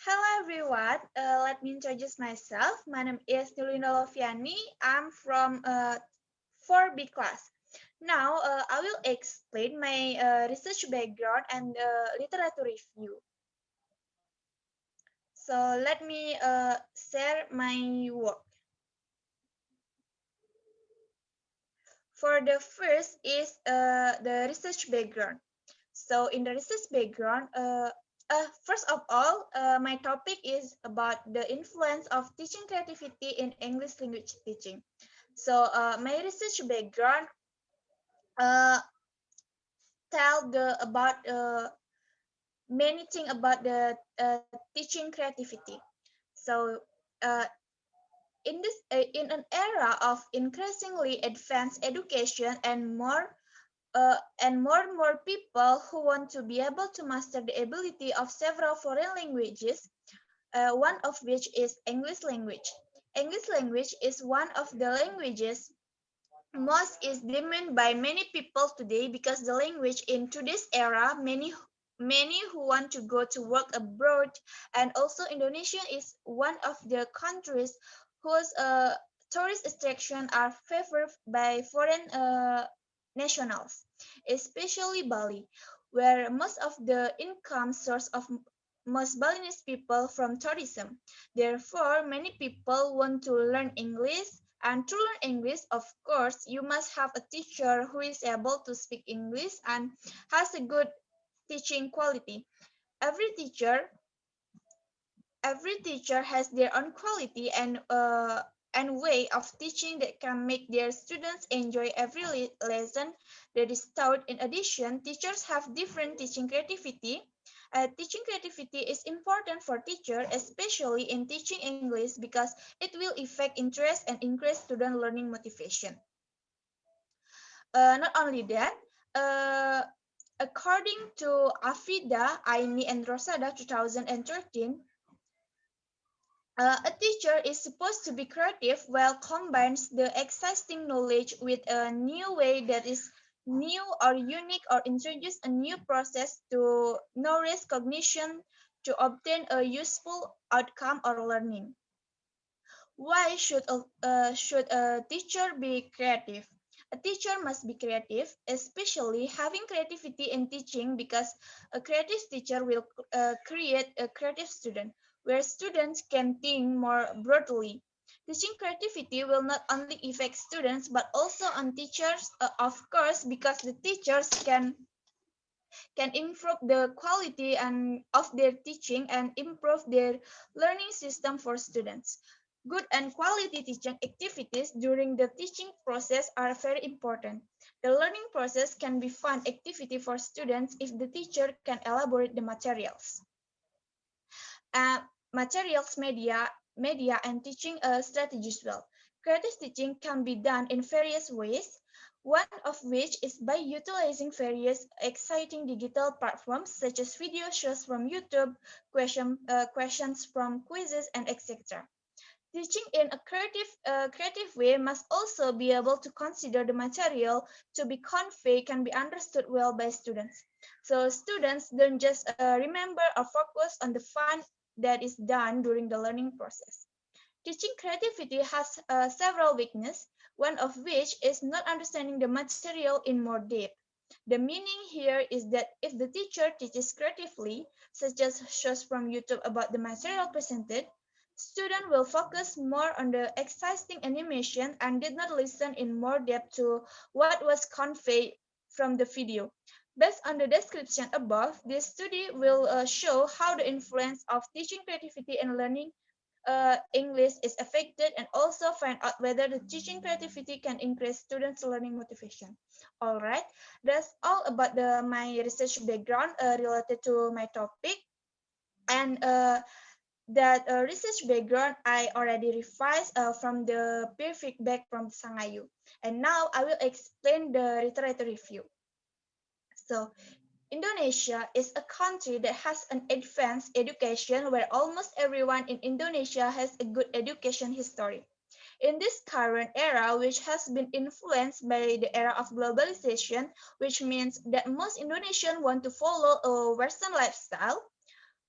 Hello everyone, let me introduce myself. My name is Luh Indah Loviani. I'm from 4B class. Now I will explain my research background and literature review. So let me share my work. For the first is the research background. So in the research background, first of all, my topic is about the influence of teaching creativity in English language teaching. So my research background uh, tell the about many things about the teaching creativity. So uh, in an era of increasingly advanced education and more people who want to be able to master the ability of several foreign languages, one of which is English language. English language is one of the languages most is demanded by many people today because the language in today's era, many who want to go to work abroad, and also Indonesia is one of the countries whose tourist attraction are favored by foreign nationals, especially Bali, where most of the income source of most Balinese people from tourism. Therefore, many people want to learn English, and to learn English, of course, you must have a teacher who is able to speak English and has a good teaching quality. Every teacher, every teacher has their own quality and way of teaching that can make their students enjoy every lesson that is taught. In addition, teachers have different teaching creativity. Teaching creativity is important for teacher, especially in teaching English, because it will affect interest and increase student learning motivation. Not only that, uh, according to Afida, Aini, and Rosada 2013, a teacher is supposed to be creative while combines the existing knowledge with a new way that is new or unique or introduce a new process to nourish cognition to obtain a useful outcome or learning. Why should a teacher be creative? A teacher must be creative, especially having creativity in teaching, because a creative teacher will create a creative student, where students can think more broadly. Teaching creativity will not only affect students but also on teachers, of course, because the teachers can improve the quality and of their teaching and improve their learning system for students. Good and quality teaching activities during the teaching process are very important. The learning process can be fun activity for students if the teacher can elaborate the materials. Uh, media, and teaching strategies well. Creative teaching can be done in various ways, one of which is by utilizing various exciting digital platforms such as video shows from YouTube, questions from quizzes, and etc. Teaching in a creative way must also be able to consider the material to be conveyed can be understood well by students. So students don't just remember or focus on the fun that is done during the learning process. Teaching creativity has several weaknesses, one of which is not understanding the material in more depth. The meaning here is that if the teacher teaches creatively, such as shows from YouTube about the material presented, students will focus more on the existing animation and did not listen in more depth to what was conveyed from the video. Based on the description above, this study will show how the influence of teaching creativity and learning English is affected, and also find out whether the teaching creativity can increase students' learning motivation. All right, that's all about my research background related to my topic. And that research background I already revised from the peer feedback from Sangayu. And now I will explain the literature review. So, Indonesia is a country that has an advanced education where almost everyone in Indonesia has a good education history. In this current era, which has been influenced by the era of globalization, which means that most Indonesians want to follow a Western lifestyle,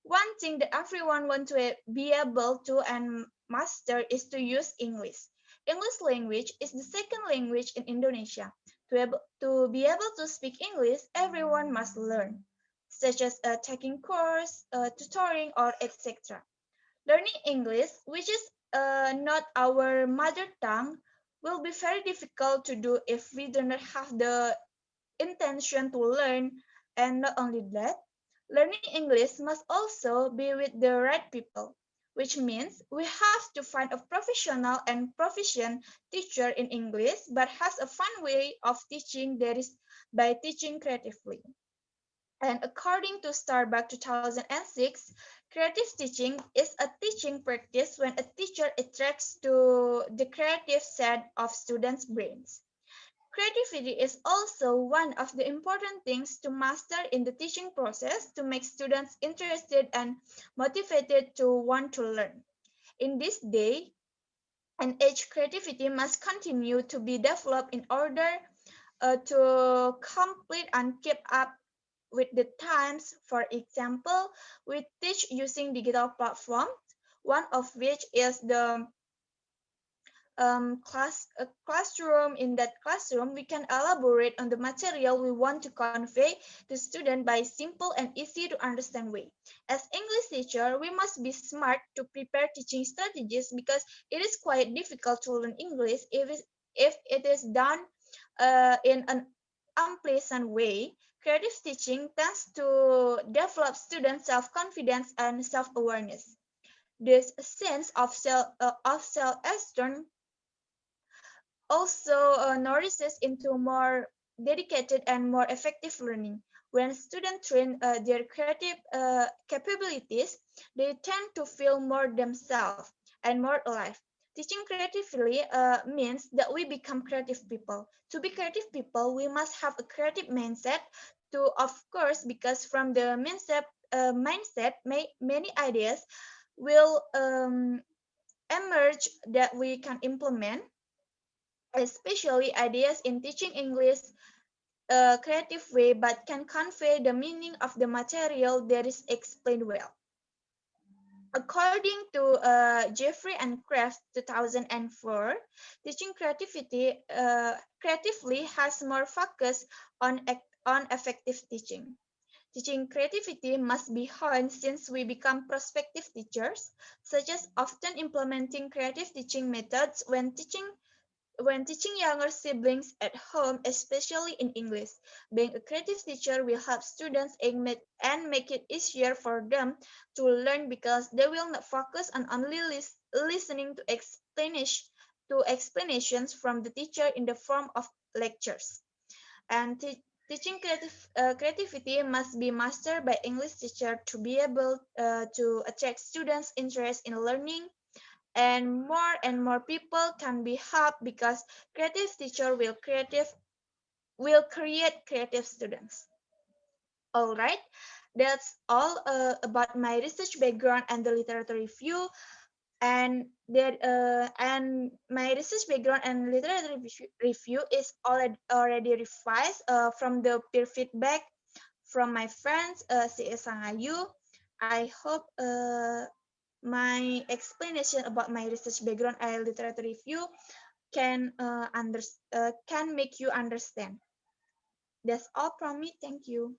One thing that everyone wants to be able to and master is to use English. English language is the second language in Indonesia. To be able to speak English, everyone must learn, such as taking course, tutoring, or etc. Learning English, which is not our mother tongue, will be very difficult to do if we do not have the intention to learn. And not only that, learning English must also be with the right people, which means we have to find a professional and proficient teacher in English but has a fun way of teaching, that is by teaching creatively. And according to Starbucks 2006, creative teaching is a teaching practice when a teacher attracts to the creative side of students' brains. Creativity is also one of the important things to master in the teaching process to make students interested and motivated to want to learn. In this day and age, creativity must continue to be developed in order to complete and keep up with the times. For example, we teach using digital platforms, one of which is the classroom. In that classroom, we can elaborate on the material we want to convey to students by simple and easy to understand way. As English teacher, we must be smart to prepare teaching strategies because it is quite difficult to learn English if it is done in an unpleasant way. Creative teaching tends to develop students' self-confidence and self-awareness. This sense of self-esteem also nourishes into more dedicated and more effective learning. When students train their creative capabilities, they tend to feel more themselves and more alive. Teaching creatively means that we become creative people. To be creative people, we must have a creative mindset. To, of course, because from the mindset, many ideas will emerge that we can implement, especially ideas in teaching English a creative way but can convey the meaning of the material that is explained well. According to Jeffrey and Kraft 2004, teaching creatively has more focus on effective teaching. Teaching creativity must be honed since we become prospective teachers, such as often implementing creative teaching methods when teaching younger siblings at home, especially in English. Being a creative teacher will help students and make it easier for them to learn because they will not focus on only listening to explanations from the teacher in the form of lectures. And teaching creativity must be mastered by English teacher to be able to attract students' interest in learning, and more people can be helped because creative teacher will create creative students. All right, that's all about my research background and the literature review. And my research background and literature review is already revised from the peer feedback from my friends CS Sangayu. I hope my explanation about my research background and literature review can make you understand. That's all from me. Thank you.